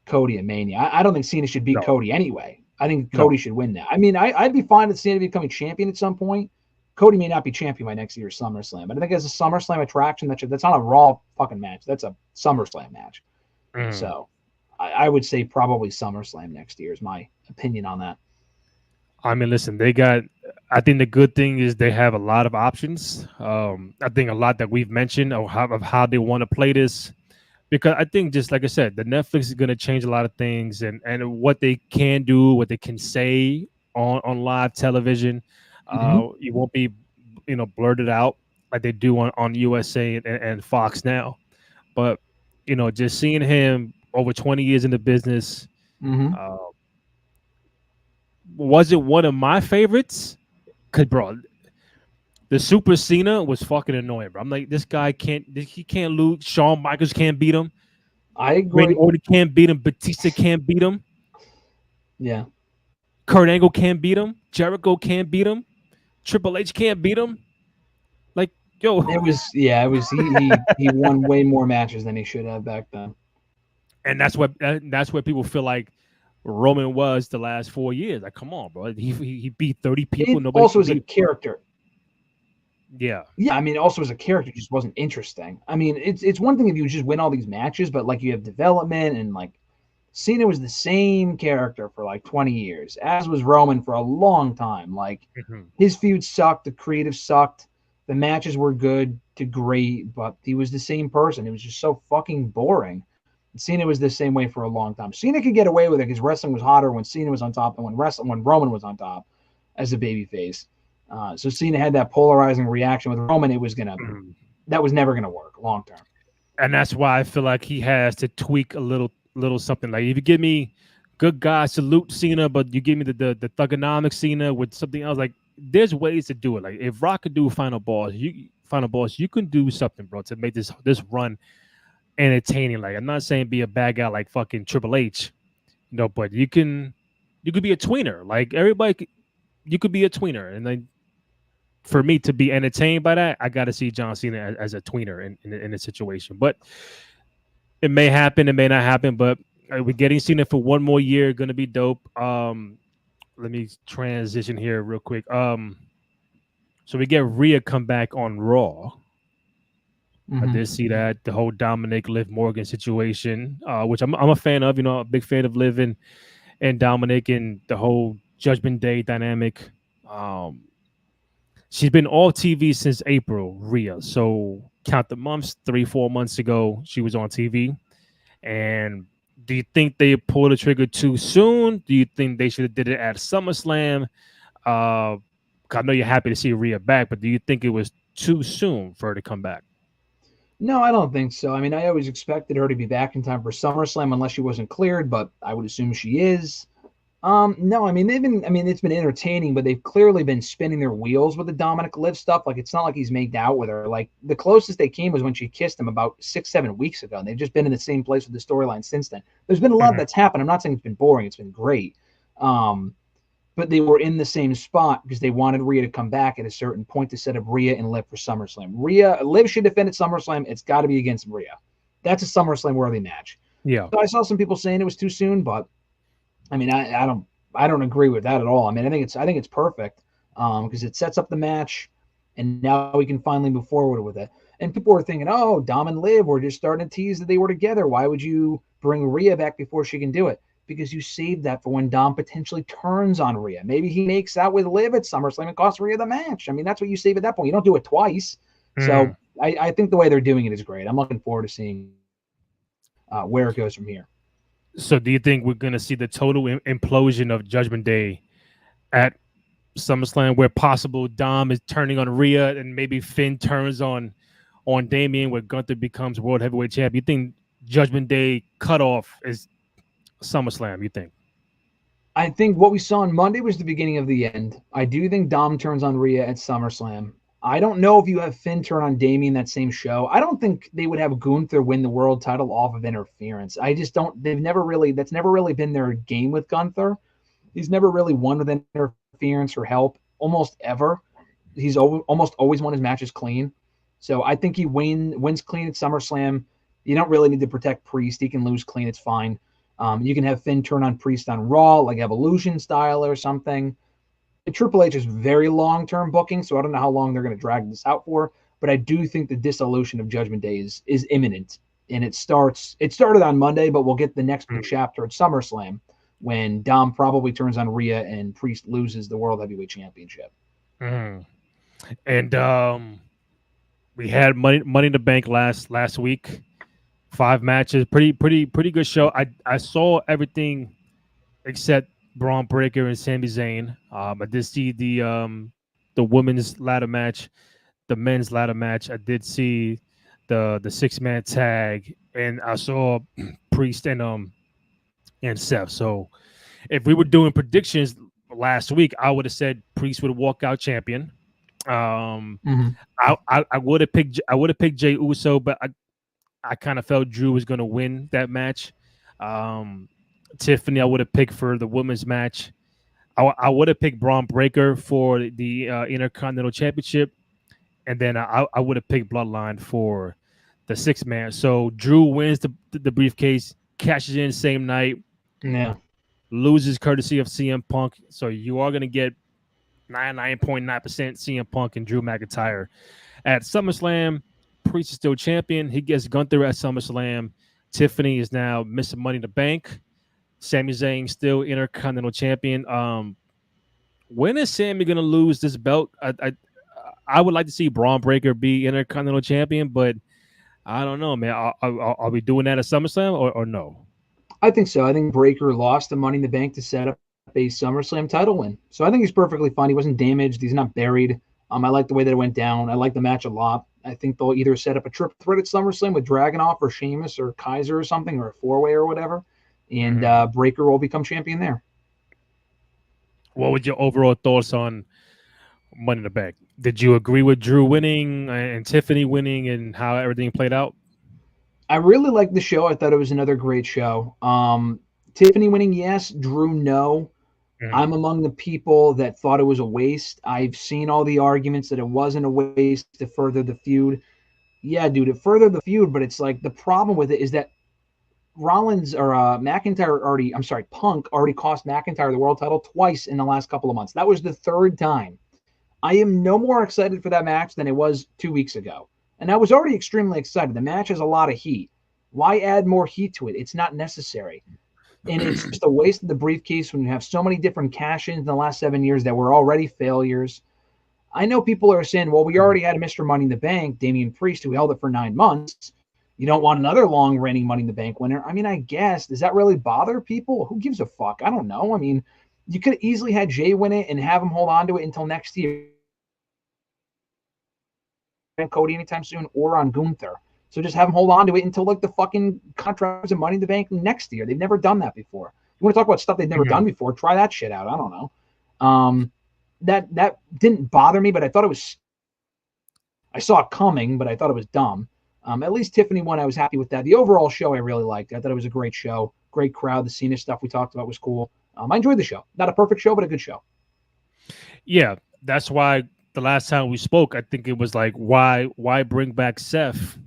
Cody and Mania. I don't think Cena should beat No, Cody anyway. I think no. Cody should win that. I mean, I'd be fine with Cena becoming champion at some point. Cody may not be champion by next year's SummerSlam, but I think as a SummerSlam attraction, that's not a Raw fucking match. That's a SummerSlam match. Mm. So I would say probably SummerSlam next year is my opinion on that. I mean, listen, they got. I think the good thing is they have a lot of options. I think a lot that we've mentioned of how they want to play this, because I think just like I said, the Netflix is going to change a lot of things and what they can do, what they can say on live television. Mm-hmm. It won't be blurted out like they do on USA and Fox now. But just seeing him over 20 years in the business, Mm-hmm. uh, was it one of my favorites? Cause bro, the Super Cena was fucking annoying, bro. I'm like, this guy he can't lose. Shawn Michaels can't beat him. I Randy agree. Orton can't beat him. Batista can't beat him. Yeah. Kurt Angle can't beat him. Jericho can't beat him. Triple H can't beat him. Like, yo, It was he won way more matches than he should have back then. And that's what people feel like Roman was the last 4 years. Like, come on, bro. He beat 30 people. It Nobody also can as a beat. character. Yeah. Yeah, I mean, also as a character, just wasn't interesting. I mean, it's one thing if you just win all these matches, but like you have development and like Cena was the same character for like 20 years, as was Roman for a long time. Like Mhm. his feud sucked, the creative sucked, the matches were good to great, but he was the same person. It was just so fucking boring. Cena was the same way for a long time. Cena could get away with it because wrestling was hotter when Cena was on top and when Roman was on top as a babyface. So Cena had that polarizing reaction with Roman. Mhm. That was never gonna work long term. And that's why I feel like he has to tweak a little something. Like if you give me good guy salute Cena, but you give me the thugonomic Cena with something else, like there's ways to do it. Like if Rock could do final boss, you can do something, bro, to make this run entertaining. Like I'm not saying be a bad guy like fucking Triple H, but you could be a tweener. Like you could be a tweener, and then for me to be entertained by that, I got to see John Cena as a tweener in a situation. But it may happen, it may not happen. But we're getting Cena for one more year, gonna be dope. Let me transition here real quick. So we get Rhea come back on Raw. I Mm-hmm. did see that the whole Dominic Liv Morgan situation, which I'm a fan of. A big fan of Liv and Dominic and the whole Judgment Day dynamic. Um, she's been all TV since April, Rhea. So count the months, 3-4 months ago, she was on TV. And do you think they pulled the trigger too soon? Do you think they should have did it at SummerSlam? Uh, I know you're happy to see Rhea back, but do you think it was too soon for her to come back? No, I don't think so. I mean, I always expected her to be back in time for SummerSlam unless she wasn't cleared, but I would assume she is. No, I mean it's been entertaining, but they've clearly been spinning their wheels with the Dominic Liv stuff. Like it's not like he's made out with her. Like the closest they came was when she kissed him about 6-7 weeks ago, and they've just been in the same place with the storyline since then. There's been a lot Mhm. that's happened. I'm not saying it's been boring; it's been great. Um, but they were in the same spot because they wanted Rhea to come back at a certain point to set up Rhea and Liv for SummerSlam. Liv should defend at SummerSlam. It's got to be against Rhea. That's a SummerSlam worthy match. Yeah. So I saw some people saying it was too soon, but I mean, I don't agree with that at all. I mean, I think it's perfect because it sets up the match, and now we can finally move forward with it. And people were thinking, oh, Dom and Liv were just starting to tease that they were together. Why would you bring Rhea back before she can do it? Because you saved that for when Dom potentially turns on Rhea. Maybe he makes out with Liv at SummerSlam and costs Rhea the match. I mean, that's what you save at that point. You don't do it twice. Mm. So I think the way they're doing it is great. I'm looking forward to seeing where it goes from here. So do you think we're gonna see the total implosion of Judgment Day at SummerSlam, where possible Dom is turning on Rhea and maybe Finn turns on Damian, where Gunther becomes World Heavyweight Champ? You think Judgment Day cutoff is SummerSlam? You think? I think what we saw on Monday was the beginning of the end. I do think Dom turns on Rhea at SummerSlam. I don't know if you have Finn turn on Damien that same show. I don't think they would have Gunther win the world title off of interference. I just don't. That's never really been their game with Gunther. He's never really won with interference or help almost ever. He's almost always won his matches clean. So I think he wins clean at SummerSlam. You don't really need to protect Priest. He can lose clean. It's fine. You can have Finn turn on Priest on Raw, like Evolution style or something. Triple H is very long term booking, so I don't know how long they're going to drag this out for. But I do think the dissolution of Judgment Day is imminent, and it starts. It started on Monday, but we'll get the next big chapter at SummerSlam when Dom probably turns on Rhea and Priest loses the World Heavyweight Championship. Mm. And we had Money in the Bank last week. 5 matches, pretty good show. I saw everything except Braun Breaker and Sami Zayn. I did see the women's ladder match, the men's ladder match. I did see the 6-man tag, and I saw Priest and Seth. So if we were doing predictions last week, I would have said Priest would walk out champion. Um, Mm-hmm. I would have picked Jey Uso, but I kind of felt Drew was going to win that match. Um, Tiffany, I would have picked for the women's match. I would have picked Braun Breaker for the Intercontinental Championship, and then I would have picked Bloodline for the 6-man. So Drew wins the briefcase. cashes in same night, Yeah. loses courtesy of CM Punk. So you are going to get 99.9% CM Punk and Drew McIntyre at SummerSlam. Priest is still champion. He gets Gunther at SummerSlam. Tiffany is now missing Money in the Bank. Sami Zayn still Intercontinental Champion. When is Sami gonna lose this belt? I would like to see Braun Breaker be Intercontinental Champion, but I don't know, man. Are we doing that at SummerSlam or no? I think so. I think Breaker lost the Money in the Bank to set up a SummerSlam title win. So I think he's perfectly fine. He wasn't damaged. He's not buried. I like the way that it went down. I like the match a lot. I think they'll either set up a triple threat at SummerSlam with Dragunov or Sheamus or Kaiser or something, or a four-way or whatever, and Breaker will become champion there. What was your overall thoughts on Money in the Bank? Did you agree with Drew winning and Tiffany winning and how everything played out? I really liked the show. I thought it was another great show. Tiffany winning, yes. Drew, no. I'm among the people that thought it was a waste. I've seen all the arguments that it wasn't a waste to further the feud. Yeah, dude, it furthered the feud, but it's like the problem with it is that Punk already cost McIntyre the world title twice in the last couple of months. That was the third time. I am no more excited for that match than it was 2 weeks ago. And I was already extremely excited. The match has a lot of heat. Why add more heat to it? It's not necessary. And it's just a waste of the briefcase when you have so many different cash-ins in the last 7 years that were already failures. I know people are saying, well, we already had Mr. Money in the Bank, Damian Priest, who held it for 9 months. You don't want another long-reigning Money in the Bank winner. I mean, I guess. Does that really bother people? Who gives a fuck? I don't know. I mean, you could have easily had Jay win it and have him hold on to it until next year. Cody anytime soon, or on Gunther. So just have him hold on to it until like the fucking contracts and Money in the Bank next year. They've never done that before. You want to talk about stuff they've never done before? Try that shit out. I don't know. That didn't bother me, but I thought it was. I saw it coming, but I thought it was dumb. At least Tiffany won. I was happy with that. The overall show I really liked. I thought it was a great show. Great crowd. The Cena stuff we talked about was cool. I enjoyed the show. Not a perfect show, but a good show. Yeah, that's why the last time we spoke, I think it was like, why bring back Seth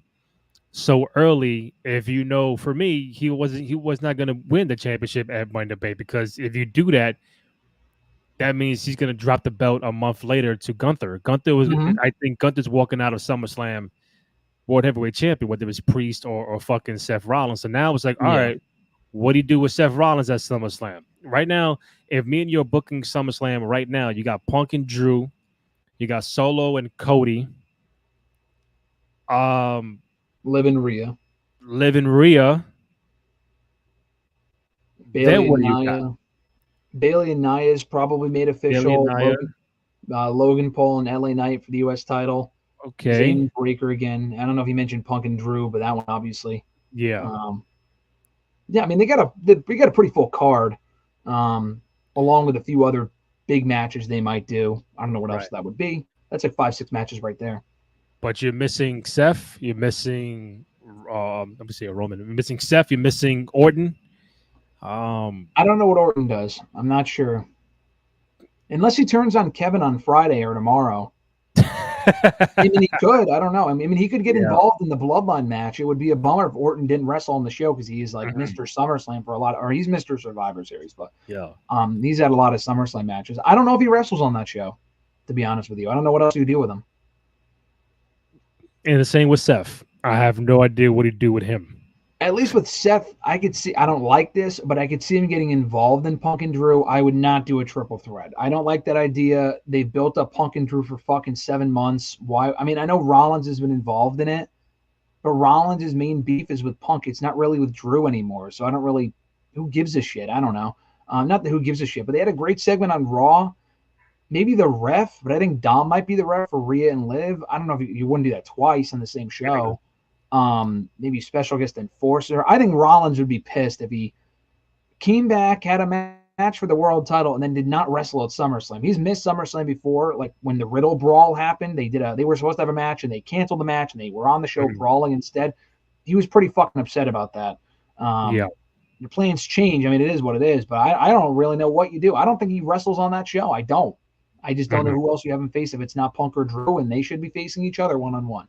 so early if you know, for me, he was not going to win the championship at Money in the Bank, because if you do that, that means he's going to drop the belt a month later to Gunther. I think Gunther's walking out of SummerSlam World Heavyweight Champion, whether it's Priest or fucking Seth Rollins. So now it's like, all right, what do you do with Seth Rollins at SummerSlam? Right now, if me and you are booking SummerSlam right now, you got Punk and Drew, you got Solo and Cody, Liv and Rhea, then what do you got? Bayley and Nia is probably made official. Logan Paul and LA Knight for the U.S. title. Okay. Zayn Breaker again. I don't know if you mentioned Punk and Drew, but that one obviously. Yeah. I mean, we got a pretty full card, along with a few other big matches they might do. I don't know what else that would be. That's like 5-6 matches right there. But you're missing Seth. You're missing. Let me see, a Roman. You're missing Seth. You're missing Orton. I don't know what Orton does. I'm not sure. Unless he turns on Kevin on Friday or tomorrow. I mean, he could. I don't know. I mean, he could get involved in the Bloodline match. It would be a bummer if Orton didn't wrestle on the show, because he is like Mr. SummerSlam for a lot, or he's Mr. Survivor Series, but he's had a lot of SummerSlam matches. I don't know if he wrestles on that show, to be honest with you. I don't know what else you do with him. And the same with Seth. I have no idea what he'd do with him. At least with Seth, I could see. I don't like this, but I could see him getting involved in Punk and Drew. I would not do a triple threat. I don't like that idea. They've built up Punk and Drew for fucking 7 months. Why? I mean, I know Rollins has been involved in it, but Rollins' main beef is with Punk. It's not really with Drew anymore. So I don't really. Who gives a shit? I don't know. Not that who gives a shit, but they had a great segment on Raw. Maybe the ref, but I think Dom might be the ref for Rhea and Liv. I don't know if you wouldn't do that twice on the same show. Maybe special guest enforcer. I think Rollins would be pissed if he came back, had a match for the world title, and then did not wrestle at SummerSlam. He's missed SummerSlam before, like when the Riddle brawl happened. They were supposed to have a match and they canceled the match and they were on the show brawling instead. He was pretty fucking upset about that. Your plans change. I mean, it is what it is, but I don't really know what you do. I don't think he wrestles on that show. I don't. I just don't know who else you have him face if it's not Punk or Drew, and they should be facing each other one-on-one.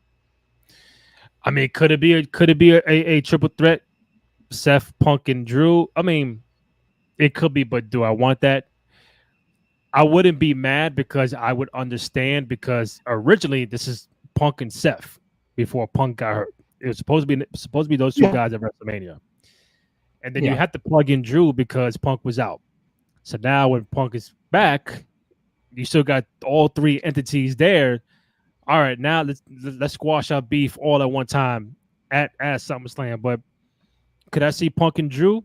I mean, could it be a triple threat Seth, Punk, and Drew. I mean, it could be, but do I want that? I wouldn't be mad because I would understand because originally this is Punk and Seth before Punk got hurt. It was supposed to be those two Yeah. guys at WrestleMania, and then you Yeah. had to plug in Drew because Punk was out. So now when Punk is back, you still got all three entities there. All right, now let's squash our beef all at one time at SummerSlam. But could I see Punk and Drew?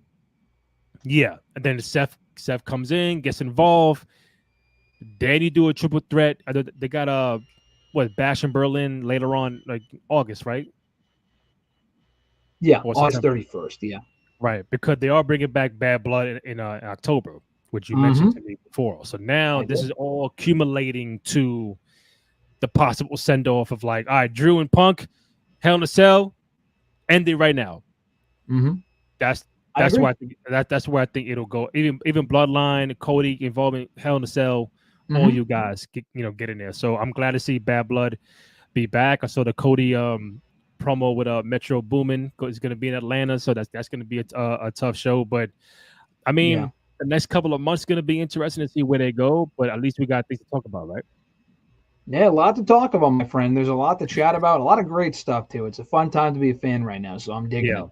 Yeah, and then Seth comes in, gets involved. Then you do a triple threat. They got what, Bash in Berlin later on, like August, right? Yeah. Or August September, 31st. Yeah. right? Because they are bringing back Bad Blood in October, which you mentioned Mm-hmm. to me before. So now I this did. is all accumulating to the possible send off of like, all right, Drew and Punk, Hell in a Cell, end it right now. Mm-hmm. That's I that's agree. where I think that's where I think it'll go. Even Bloodline, Cody involving Hell in a Cell, all Mm-hmm. you guys get in there. So I'm glad to see Bad Blood be back. I saw the Cody promo with Metro Boomin. Is going to be in Atlanta, so that's going to be a tough show. But I Yeah. mean, the next couple of months going to be interesting to see where they go. But at least we got things to talk about, right? Yeah, a lot to talk about, my friend. There's a lot to chat about, a lot of great stuff too. It's a fun time to be a fan right now, so I'm digging Yeah. it.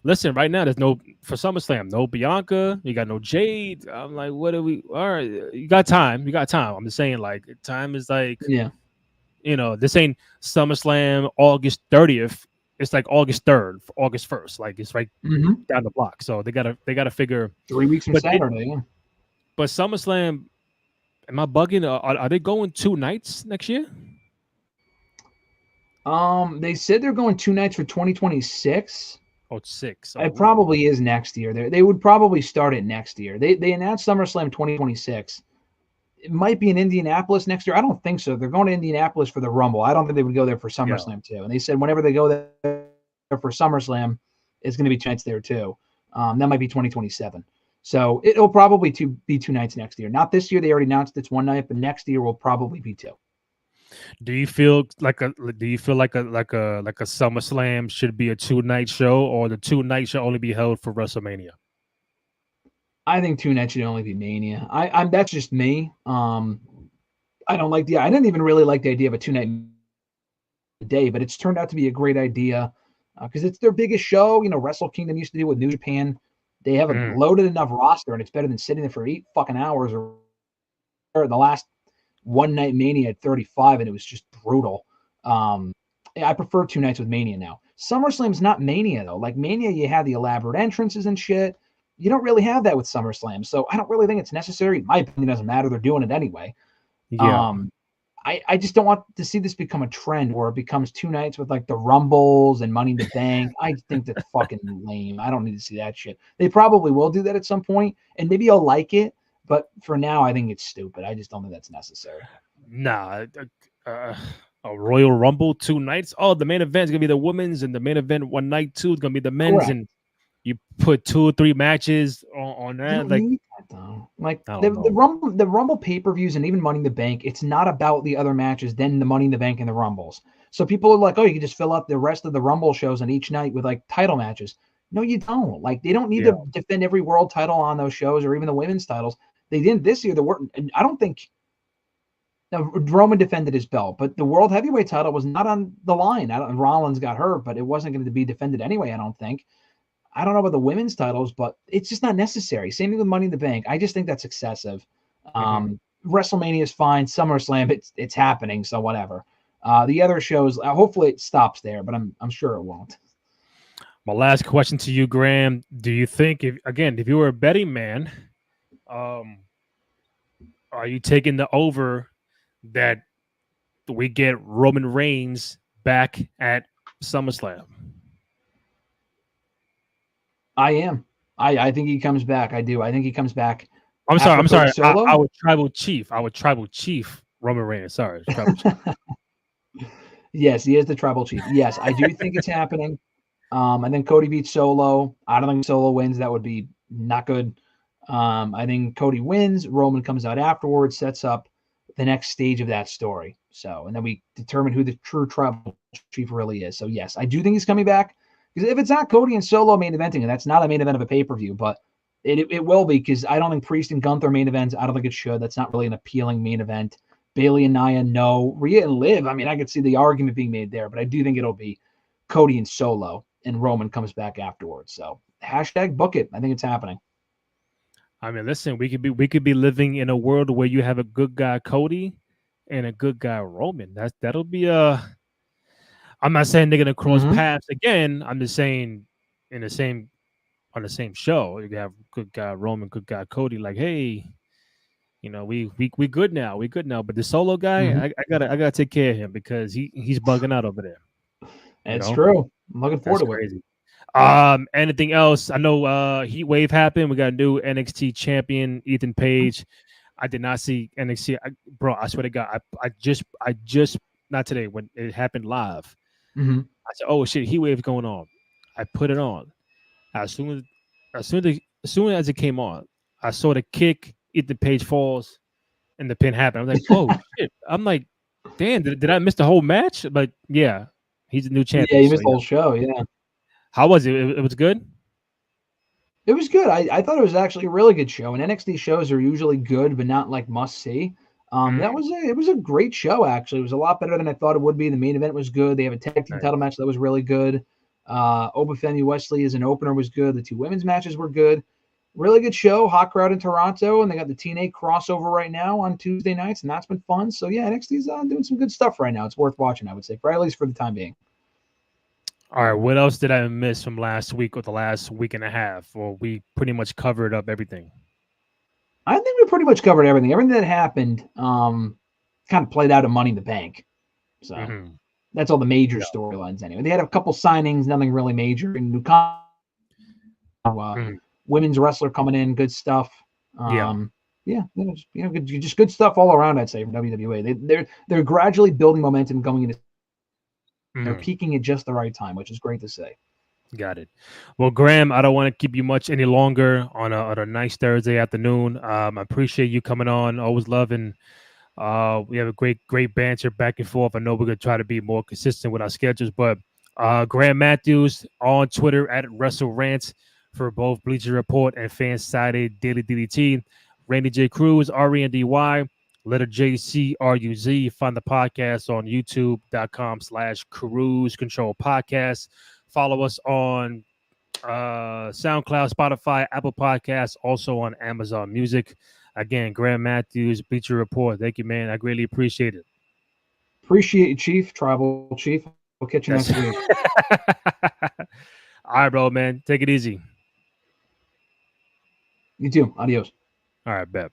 Listen, right now there's no for SummerSlam, no Bianca, you got no Jade. I'm like, what are we? All right, you got time, you got time. I'm just saying, like, time is like, Yeah. this ain't SummerSlam August 30th. It's like August 3rd, August 1st. Like it's right Mm-hmm. down the block. So they gotta figure. 3 weeks from But Saturday. Yeah. SummerSlam, am I bugging? Are they going 2 nights next year? They said they're going 2 nights for 2026. Oh, it's six. It Oh, probably is next year. They would probably start it next year. They announced SummerSlam 2026. It might be in Indianapolis next year. I don't think so. They're going to Indianapolis for the Rumble. I don't think they would go there for yeah. SummerSlam too. And they said whenever they go there for SummerSlam, it's going to be 2 nights there too. That might be 2027. So it'll probably be 2 nights next year. Not this year. They already announced it's one night, but next year will probably be two. Do you feel like a like a SummerSlam should be a 2 night show, or the 2 nights should only be held for WrestleMania? I think 2 nights should only be Mania. I'm that's just me. I don't like the. I didn't even really like the idea of a 2 night day, but it's turned out to be a great idea because it's their biggest show. Wrestle Kingdom used to do with New Japan. They have a Mm, loaded enough roster, and it's better than sitting there for 8 fucking hours or the last one night Mania at 35, and it was just brutal. I prefer 2 nights with Mania now. SummerSlam's not Mania though. Like Mania, you have the elaborate entrances and shit. You don't really have that with SummerSlam, so I don't really think it's necessary. In my opinion, it doesn't matter. They're doing it anyway. yeah. Um, I just don't want to see this become a trend where it becomes 2 nights with like the Rumbles and Money in the Bank. I think that's fucking lame. I don't need to see that shit. They probably will do that at some point, and maybe I'll like it. But for now, I think it's stupid. I just don't think that's necessary. Nah. A Royal Rumble 2 nights. Oh, the main event is gonna be the women's, and the main event one night too is gonna be the men's, Correct. and you put 2 or 3 matches on You that. don't Like, need that though. Like I the, don't the know. Rumble pay-per-views and even Money in the Bank, it's not about the other matches than the Money in the Bank and the Rumbles. So people are like, oh, you can just fill up the rest of the Rumble shows on each night with like title matches. No, you don't. Like they don't need Yeah. to defend every world title on those shows or even the women's titles. They didn't this year. I don't think now, Roman defended his belt, but the world heavyweight title was not on the line. Rollins got hurt, but it wasn't going to be defended anyway, I don't think. I don't know about the women's titles, but it's just not necessary. Same thing with Money in the Bank. I just think that's excessive. Hmm. WrestleMania is fine. SummerSlam, it's happening, so whatever. The other shows, hopefully it stops there, but I'm sure it won't. My last question to you, Graham. Do you think, if you were a betting man, um, are you taking the over that we get Roman Reigns back at SummerSlam? I am. I think he comes back. I do. I think he comes back I'm sorry. after I'm Cody sorry. Solo. Our tribal chief. Our tribal chief, Roman Reigns. Sorry, tribal chief. Yes, he is the tribal chief. Yes, I do think it's happening. And then Cody beats Solo. I don't think Solo wins. That would be not good. I think Cody wins. Roman comes out afterwards, sets up the next stage of that story. So, and then we determine who the true tribal chief really is. So, yes, I do think he's coming back. Because if it's not Cody and Solo main eventing, and that's not a main event of a pay-per-view, but it will be, because I don't think Priest and Gunther main events. I don't think it should. That's not really an appealing main event. Bailey and Nia, no. Rhea and Liv, I mean, I could see the argument being made there, but I do think it'll be Cody and Solo, and Roman comes back afterwards. So hashtag book it. I think it's happening. I mean, listen, we could be living in a world where you have a good guy Cody and a good guy Roman. That'll be a. I'm not saying they're gonna cross paths again. I'm just saying on the same show, you have good guy Roman, good guy Cody. Like, hey, we good now. We good now. But the Solo guy, I gotta take care of him because he's bugging out over there. It's true. I'm looking forward to crazy. Anything else? I know Heat Wave happened. We got a new NXT champion, Ethan Page. I did not see NXT, bro. I swear to God, I just not today when it happened live. I said, "Oh shit, Heat Wave's going on." I put it on. As soon as it came on, I saw the kick. Ethan Page falls, and the pin happened. I was like, "Oh shit!" I'm like, "Damn, did I miss the whole match?" But yeah, he's a new champion. Yeah, he missed the whole show. Yeah. How was it? It was good. It was good. I thought it was actually a really good show. And NXT shows are usually good, but not like must see. It was a great show, actually. It was a lot better than I thought it would be. The main event was good. They have a tag team title match that was really good. Obafemi Wesley as an opener was good. The two women's matches were good. Really good show. Hot crowd in Toronto, and they got the TNA crossover right now on Tuesday nights, and that's been fun. So yeah, NXT's doing some good stuff right now. It's worth watching, I would say, at least for the time being. All right, what else did I miss from last week or the last week and a half? Or we pretty much covered up everything? I think we pretty much covered everything. Everything that happened kind of played out in Money in the Bank. So that's all the major storylines anyway. They had a couple signings, nothing really major. And women's wrestler coming in, good stuff. Just good stuff all around, I'd say, from WWE. They're gradually building momentum going into. They're peaking at just the right time, which is great to say. Got it. Well, Graham, I don't want to keep you much any longer on a nice Thursday afternoon. I appreciate you coming on. Always loving. We have a great banter back and forth. I know we're going to try to be more consistent with our schedules, but Graham Matthews on Twitter at WrestleRant for both Bleacher Report and FanSided Daily DDT. Randy J. Cruz, RENDY, letter JCRUZ. Find the podcast on youtube.com/Cruise Control Podcast. Follow us on SoundCloud, Spotify, Apple Podcasts, also on Amazon Music. Again, Graham Matthews, Bleacher Report. Thank you, man. I greatly appreciate it. Appreciate you, Chief. Tribal Chief. We'll catch you next week. All right, bro, man. Take it easy. You too. Adios. All right, bet.